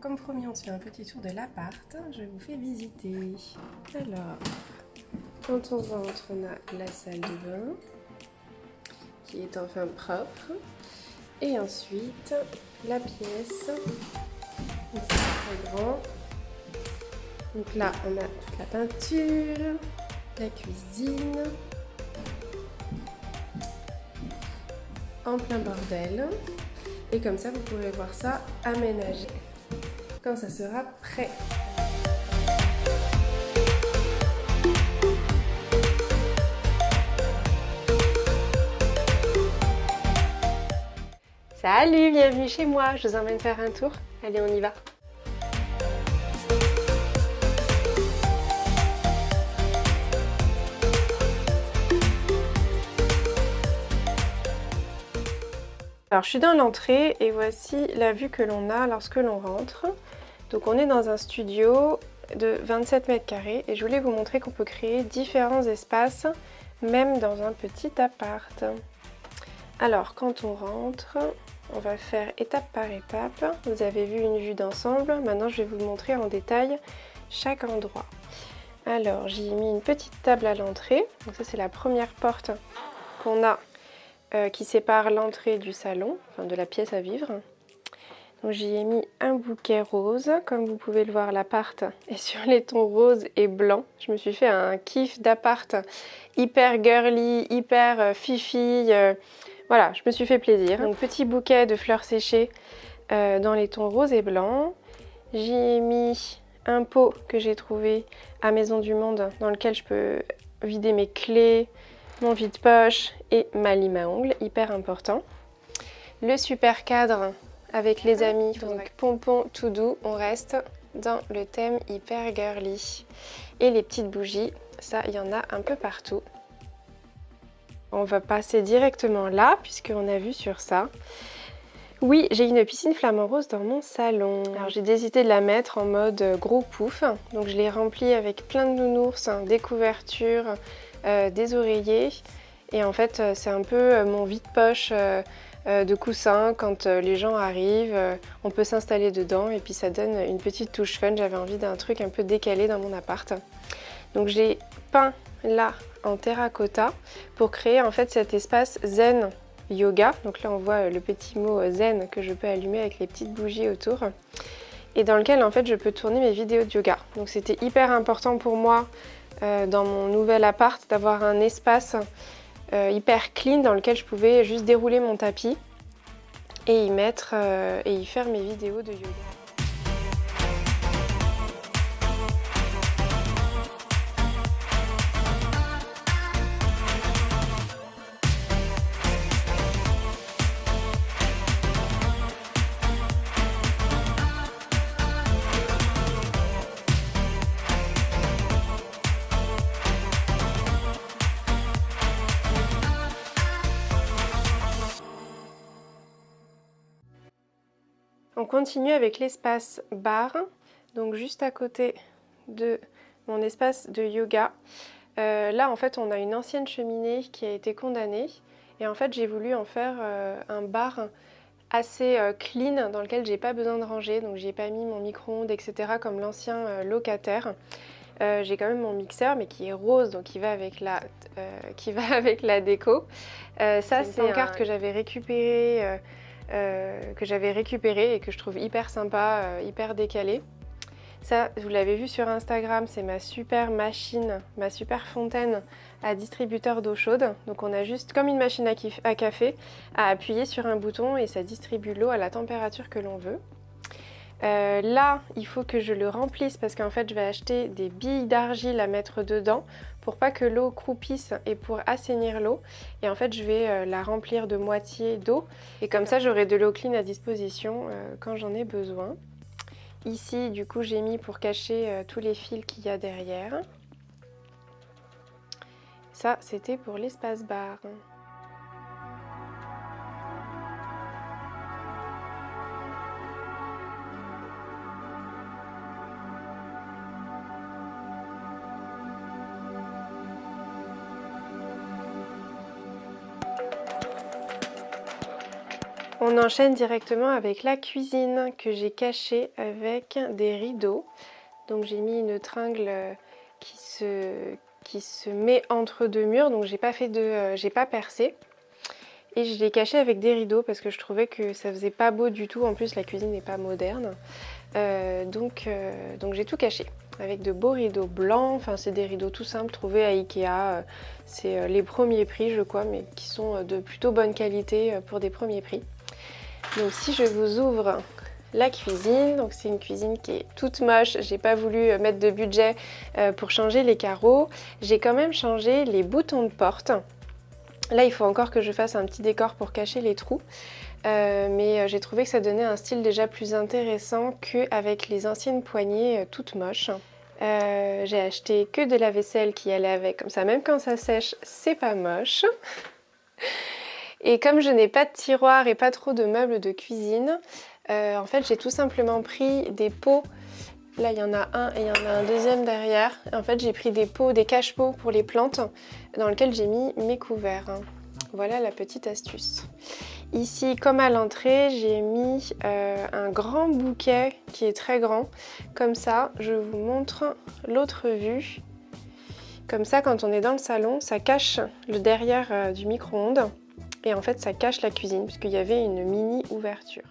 comme promis, on se fait un petit tour de l'appart. Je vous fais visiter. Alors, quand on rentre, on a la salle de bain qui est enfin propre. Et ensuite, la pièce. C'est très grand. Donc là, on a toute la peinture, la cuisine, en plein bordel. Et comme ça, vous pourrez voir ça aménagé quand ça sera prêt. Salut, bienvenue chez moi, je vous emmène faire un tour. Allez, on y va. Alors, je suis dans l'entrée et voici la vue que l'on a lorsque l'on rentre. Donc, on est dans un studio de 27 mètres carrés et je voulais vous montrer qu'on peut créer différents espaces, même dans un petit appart. Alors, quand on rentre, on va faire étape par étape. Vous avez vu une vue d'ensemble. Maintenant, je vais vous montrer en détail chaque endroit. Alors, j'y ai mis une petite table à l'entrée. Donc ça, c'est la première porte qu'on a qui sépare l'entrée du salon, enfin de la pièce à vivre. Donc j'y ai mis un bouquet rose. Comme vous pouvez le voir, l'appart est sur les tons rose et blanc. Je me suis fait un kiff d'appart hyper girly, hyper fifi. Voilà, je me suis fait plaisir. Donc petit bouquet de fleurs séchées dans les tons rose et blanc. J'y ai mis un pot que j'ai trouvé à Maison du Monde dans lequel je peux vider mes clés, mon vide-poche et ma lime à ongles, hyper important. Le super cadre avec les amis, donc pompon tout doux, on reste dans le thème hyper girly. Et les petites bougies, ça il y en a un peu partout. On va passer directement là puisqu'on a vu sur ça. Oui, j'ai une piscine flamant rose dans mon salon. Alors j'ai décidé de la mettre en mode gros pouf. Donc je l'ai remplie avec plein de nounours, des couvertures, des oreillers. Et en fait, c'est un peu mon vide-poche de coussin. Quand les gens arrivent, on peut s'installer dedans et puis ça donne une petite touche fun. J'avais envie d'un truc un peu décalé dans mon appart. Donc j'ai peint là en terracotta pour créer en fait cet espace zen yoga. Donc là on voit le petit mot zen que je peux allumer avec les petites bougies autour et dans lequel en fait je peux tourner mes vidéos de yoga. Donc c'était hyper important pour moi dans mon nouvel appart d'avoir un espace hyper clean dans lequel je pouvais juste dérouler mon tapis et y mettre et y faire mes vidéos de yoga. On continue avec l'espace bar, donc juste à côté de mon espace de yoga. Là en fait on a une ancienne cheminée qui a été condamnée et en fait j'ai voulu en faire un bar assez clean dans lequel j'ai pas besoin de ranger, donc j'ai pas mis mon micro-ondes etc comme l'ancien locataire. J'ai quand même mon mixeur mais qui est rose donc qui va avec la déco. Ça c'est une carte que j'avais récupérée et que je trouve hyper sympa, hyper décalée. Ça, vous l'avez vu sur Instagram, c'est ma super machine, ma super fontaine à distributeur d'eau chaude. Donc on a juste comme une machine à café à appuyer sur un bouton et ça distribue l'eau à la température que l'on veut. Là, il faut que je le remplisse parce qu'en fait, je vais acheter des billes d'argile à mettre dedans pour pas que l'eau croupisse et pour assainir l'eau. Et en fait, je vais la remplir de moitié d'eau. Et comme ça, j'aurai de l'eau clean à disposition quand j'en ai besoin. Ici, du coup, j'ai mis pour cacher tous les fils qu'il y a derrière. Ça, c'était pour l'espace bar. On enchaîne directement avec la cuisine que j'ai cachée avec des rideaux. Donc j'ai mis une tringle qui se met entre deux murs, donc j'ai pas percé. Et je l'ai caché avec des rideaux parce que je trouvais que ça faisait pas beau du tout. En plus la cuisine n'est pas moderne. Donc j'ai tout caché avec de beaux rideaux blancs. Enfin c'est des rideaux tout simples trouvés à Ikea. C'est les premiers prix je crois, mais qui sont de plutôt bonne qualité pour des premiers prix. Donc si je vous ouvre la cuisine, donc c'est une cuisine qui est toute moche, j'ai pas voulu mettre de budget pour changer les carreaux. J'ai quand même changé les boutons de porte. Là il faut encore que je fasse un petit décor pour cacher les trous. Mais j'ai trouvé que ça donnait un style déjà plus intéressant qu'avec les anciennes poignées toutes moches. J'ai acheté que de la vaisselle qui allait avec, comme ça même quand ça sèche c'est pas moche. Et comme je n'ai pas de tiroir et pas trop de meubles de cuisine, en fait j'ai tout simplement pris des pots. Là il y en a un et il y en a un deuxième derrière. En fait j'ai pris des pots, des cache-pots pour les plantes dans lesquels j'ai mis mes couverts. Voilà la petite astuce. Ici comme à l'entrée j'ai mis un grand bouquet qui est très grand. Comme ça je vous montre l'autre vue. Comme ça quand on est dans le salon ça cache le derrière du micro-ondes. Et en fait ça cache la cuisine puisqu'il y avait une mini ouverture.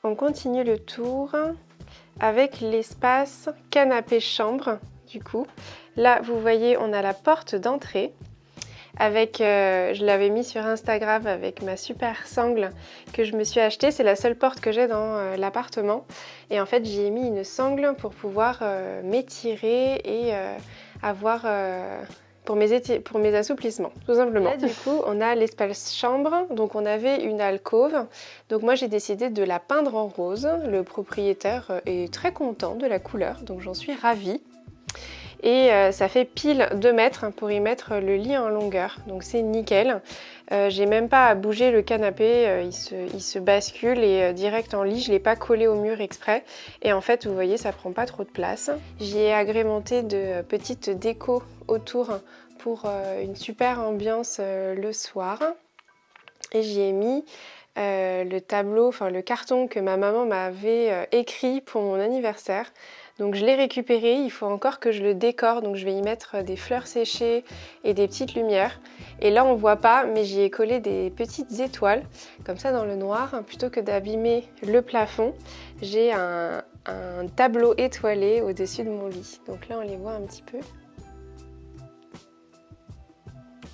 On continue le tour avec l'espace canapé-chambre du coup. Là vous voyez on a la porte d'entrée avec, je l'avais mis sur Instagram avec ma super sangle que je me suis achetée. C'est la seule porte que j'ai dans l'appartement et en fait j'y ai mis une sangle pour pouvoir m'étirer et avoir... pour mes assouplissements, tout simplement. Là, du coup, on a l'espace chambre, donc on avait une alcôve. Donc moi, j'ai décidé de la peindre en rose. Le propriétaire est très content de la couleur, donc j'en suis ravie. Et ça fait pile 2 mètres pour y mettre le lit en longueur, donc c'est nickel. J'ai même pas à bouger le canapé, il se bascule et direct en lit, je l'ai pas collé au mur exprès. Et en fait, vous voyez, ça prend pas trop de place. J'y ai agrémenté de petites décos autour pour une super ambiance le soir. Et j'y ai mis le tableau, enfin le carton que ma maman m'avait écrit pour mon anniversaire. Donc je l'ai récupéré, il faut encore que je le décore, donc je vais y mettre des fleurs séchées et des petites lumières. Et là on voit pas, mais j'y ai collé des petites étoiles, comme ça dans le noir, plutôt que d'abîmer le plafond. J'ai un tableau étoilé au-dessus de mon lit. Donc là on les voit un petit peu.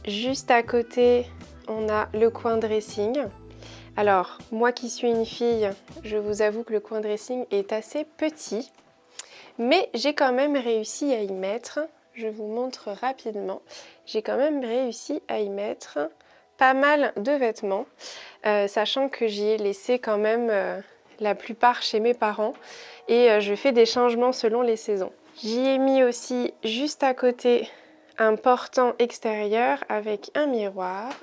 Juste à côté, on a le coin dressing. Alors, moi qui suis une fille, je vous avoue que le coin dressing est assez petit. Mais j'ai quand même réussi à y mettre, je vous montre rapidement, j'ai quand même réussi à y mettre pas mal de vêtements, sachant que j'y ai laissé quand même la plupart chez mes parents et je fais des changements selon les saisons. J'y ai mis aussi juste à côté un portant extérieur avec un miroir.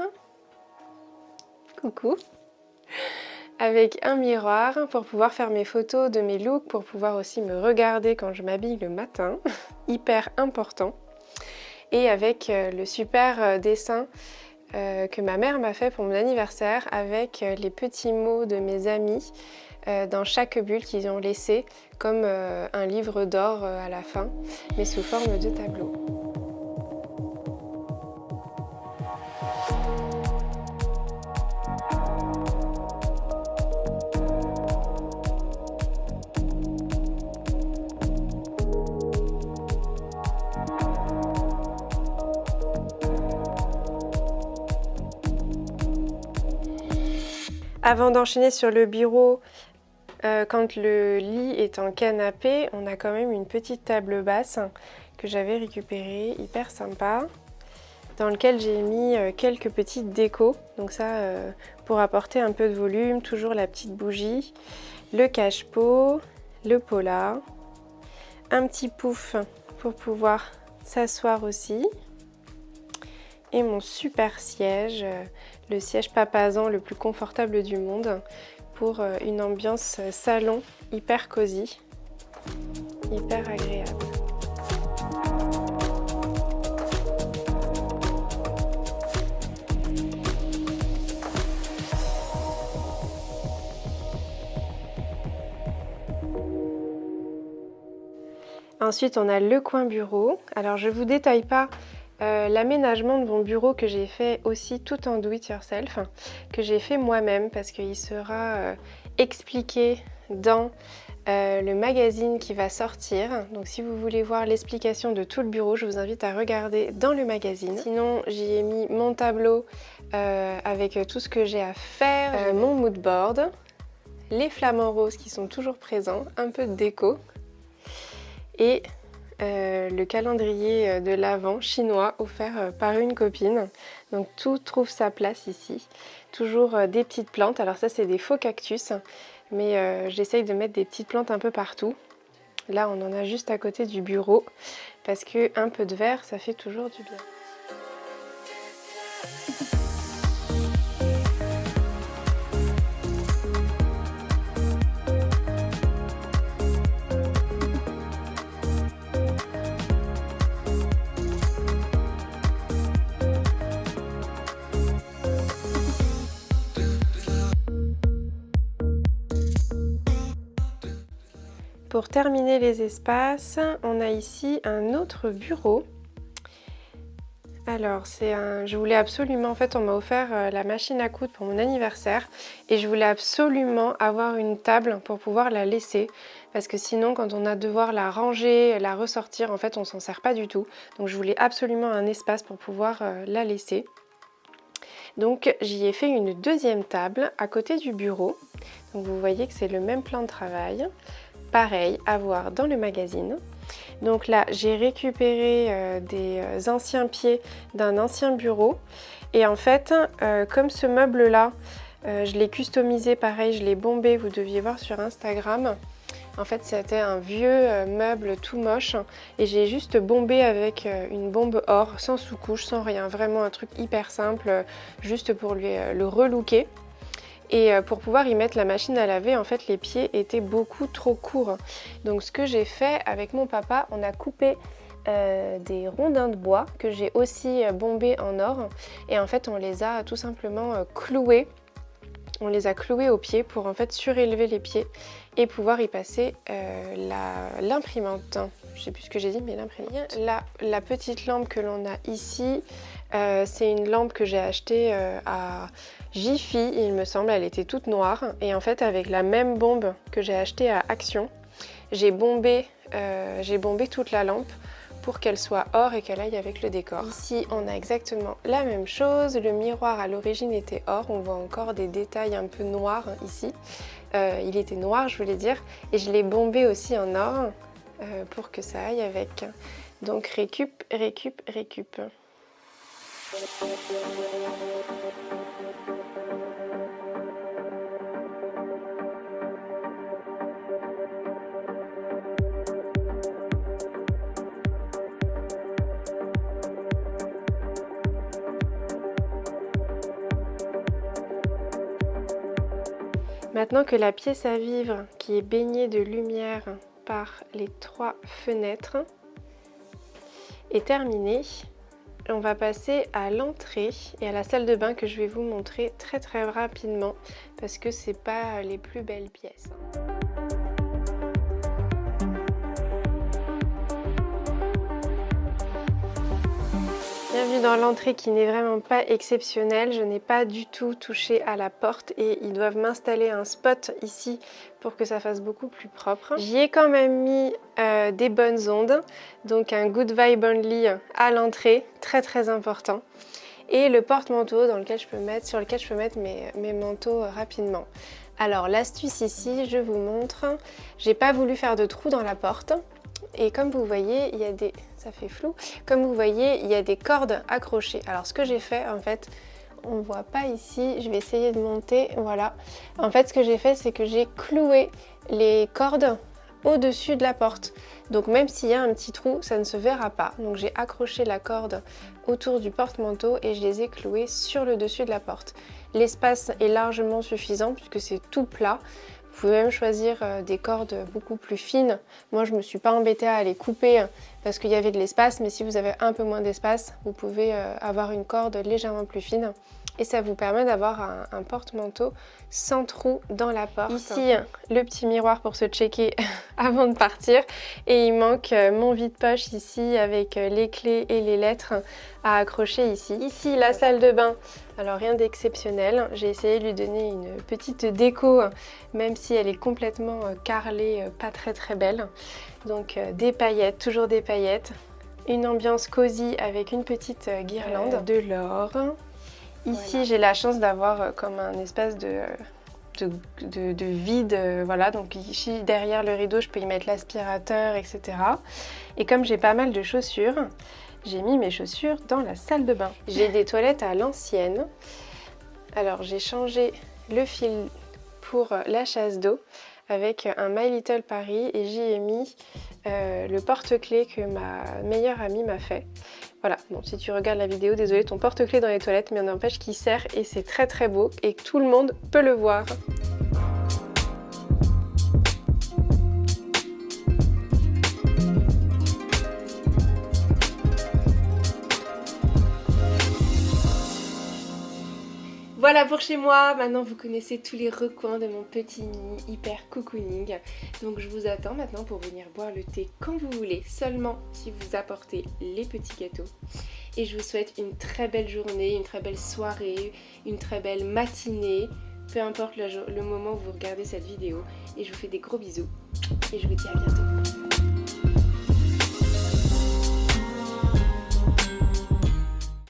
Coucou! Avec un miroir pour pouvoir faire mes photos de mes looks, pour pouvoir aussi me regarder quand je m'habille le matin, hyper important. Et avec le super dessin que ma mère m'a fait pour mon anniversaire avec les petits mots de mes amis dans chaque bulle qu'ils ont laissé comme un livre d'or à la fin, mais sous forme de tableau. Avant d'enchaîner sur le bureau, quand le lit est en canapé, on a quand même une petite table basse que j'avais récupérée, hyper sympa, dans lequel j'ai mis quelques petites décos. Donc ça, pour apporter un peu de volume, toujours la petite bougie, le cache-pot, le pola, un petit pouf pour pouvoir s'asseoir aussi. et mon super siège, le siège Papasan le plus confortable du monde pour une ambiance salon hyper cosy, hyper agréable. Ensuite, on a le coin bureau. Alors, je ne vous détaille pas l'aménagement de mon bureau que j'ai fait aussi tout en do it yourself, que j'ai fait moi-même parce qu'il sera expliqué dans le magazine qui va sortir. Donc, si vous voulez voir l'explication de tout le bureau, je vous invite à regarder dans le magazine. Sinon, j'y ai mis mon tableau avec tout ce que j'ai à faire, mon mood board, les flamants roses qui sont toujours présents, un peu de déco. Et le calendrier de l'Avent chinois offert par une copine. Donc tout trouve sa place ici. Toujours des petites plantes. Alors ça c'est des faux cactus, mais j'essaye de mettre des petites plantes un peu partout. Là on en a juste à côté du bureau parce que un peu de vert ça fait toujours du bien. Pour terminer les espaces, on a ici un autre bureau. Alors, je voulais absolument, en fait, on m'a offert la machine à coudre pour mon anniversaire et je voulais absolument avoir une table pour pouvoir la laisser parce que sinon, quand on a devoir la ranger, la ressortir, en fait, on s'en sert pas du tout. Donc, je voulais absolument un espace pour pouvoir la laisser. Donc, j'y ai fait une deuxième table à côté du bureau. Donc, vous voyez que c'est le même plan de travail. Pareil, à voir dans le magazine. Donc là, j'ai récupéré des anciens pieds d'un ancien bureau. Et en fait, comme ce meuble-là, je l'ai customisé pareil, je l'ai bombé, vous deviez voir sur Instagram. En fait, c'était un vieux meuble tout moche. Et j'ai juste bombé avec une bombe or, sans sous-couche, sans rien. Vraiment un truc hyper simple, juste pour le relooker. Et pour pouvoir y mettre la machine à laver, en fait, les pieds étaient beaucoup trop courts. Donc ce que j'ai fait avec mon papa, on a coupé des rondins de bois que j'ai aussi bombés en or. Et en fait, on les a tout simplement cloués. On les a cloués aux pieds pour en fait surélever les pieds et pouvoir y passer l'imprimante. Je sais plus ce que j'ai dit, mais l'imprimante. Là, la petite lampe que l'on a ici, c'est une lampe que j'ai achetée à Jiffy, il me semble, elle était toute noire. Et en fait, avec la même bombe que j'ai achetée à Action, j'ai bombé toute la lampe pour qu'elle soit or et qu'elle aille avec le décor. Ici, on a exactement la même chose. Le miroir à l'origine était or. On voit encore des détails un peu noirs ici. Il était noir, je voulais dire. Et je l'ai bombé aussi en or pour que ça aille avec. Donc récup, récup, récup. Maintenant que la pièce à vivre qui est baignée de lumière par les 3 fenêtres est terminée, on va passer à l'entrée et à la salle de bain que je vais vous montrer très rapidement parce que c'est pas les plus belles pièces. Bienvenue dans l'entrée qui n'est vraiment pas exceptionnelle. Je n'ai pas du tout touché à la porte et ils doivent m'installer un spot ici pour que ça fasse beaucoup plus propre. J'y ai quand même mis des bonnes ondes, donc un good vibe only à l'entrée, très important. Et le porte-manteau sur lequel je peux mettre mes manteaux rapidement. Alors l'astuce ici, je vous montre. J'ai pas voulu faire de trou dans la porte. Et comme vous voyez, il y a des... ça fait flou. Comme vous voyez, il y a des cordes accrochées. Alors ce que j'ai fait, en fait, on ne voit pas ici, je vais essayer de monter, voilà. En fait, ce que j'ai fait, c'est que j'ai cloué les cordes au-dessus de la porte. Donc même s'il y a un petit trou, ça ne se verra pas. Donc j'ai accroché la corde autour du porte-manteau et je les ai cloués sur le dessus de la porte. L'espace est largement suffisant puisque c'est tout plat. Vous pouvez même choisir des cordes beaucoup plus fines. Moi, je ne me suis pas embêtée à les couper parce qu'il y avait de l'espace, mais si vous avez un peu moins d'espace, vous pouvez avoir une corde légèrement plus fine. Et ça vous permet d'avoir un porte-manteau sans trou dans la porte. Ici, le petit miroir pour se checker avant de partir. Et il manque mon vide-poche ici avec les clés et les lettres à accrocher ici. Ici, la salle de bain. Alors rien d'exceptionnel. J'ai essayé de lui donner une petite déco, même si elle est complètement carrelée, pas très belle. Donc des paillettes, toujours des paillettes. Une ambiance cosy avec une petite guirlande. De l'or. Ici, voilà. J'ai la chance d'avoir comme un espace de vide, voilà, donc ici derrière le rideau je peux y mettre l'aspirateur, etc. Et comme j'ai pas mal de chaussures, j'ai mis mes chaussures dans la salle de bain. J'ai des toilettes à l'ancienne. Alors j'ai changé le fil pour la chasse d'eau avec un My Little Paris et j'y ai mis le porte-clés que ma meilleure amie m'a fait. Voilà, bon, si tu regardes la vidéo, désolé, ton porte-clés dans les toilettes, mais on n'empêche qu'il sert et c'est très beau et que tout le monde peut le voir. Voilà pour chez moi, maintenant vous connaissez tous les recoins de mon petit nid hyper cocooning. Donc je vous attends maintenant pour venir boire le thé quand vous voulez, seulement si vous apportez les petits gâteaux. Et je vous souhaite une très belle journée, une très belle soirée, une très belle matinée, peu importe le moment où vous regardez cette vidéo. Et je vous fais des gros bisous et je vous dis à bientôt.